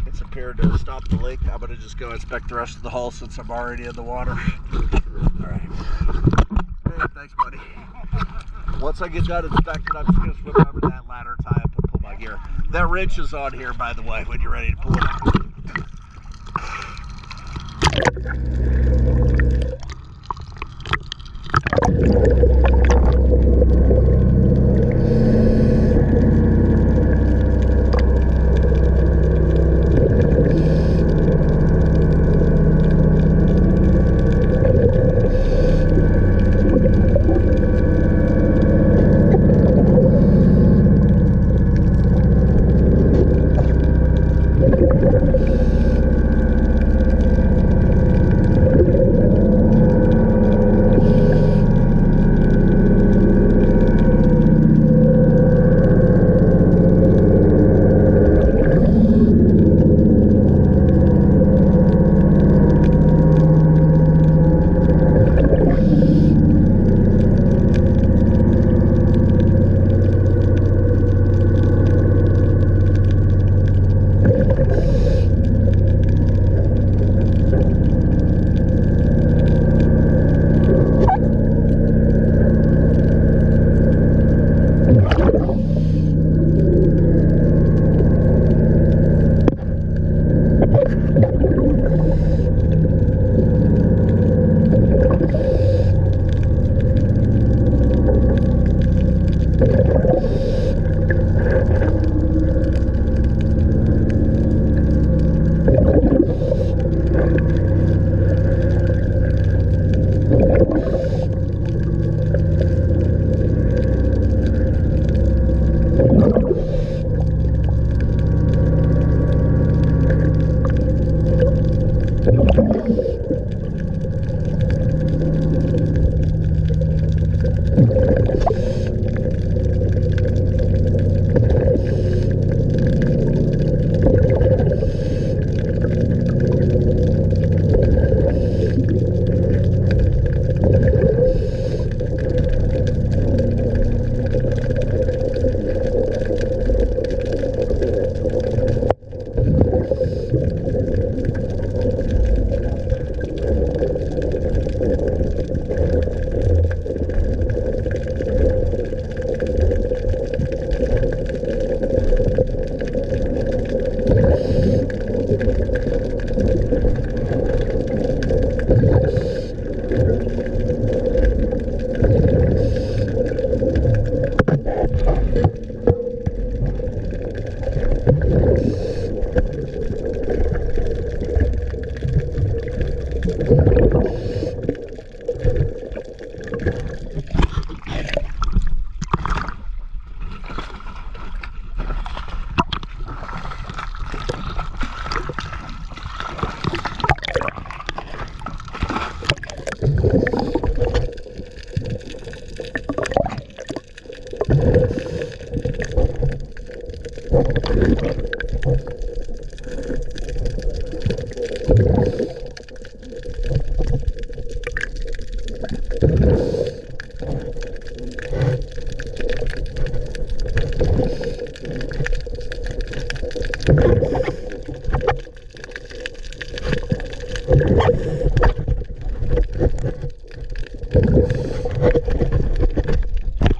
It's appeared to stop the leak. I'm going to just go inspect the rest of the hull since I'm already in the water. All right. Hey, thanks, buddy. Once I get done inspecting, I'm just going to swim over that ladder, tie up, and pull my gear. That wrench is on here, by the way, when you're ready to pull it out.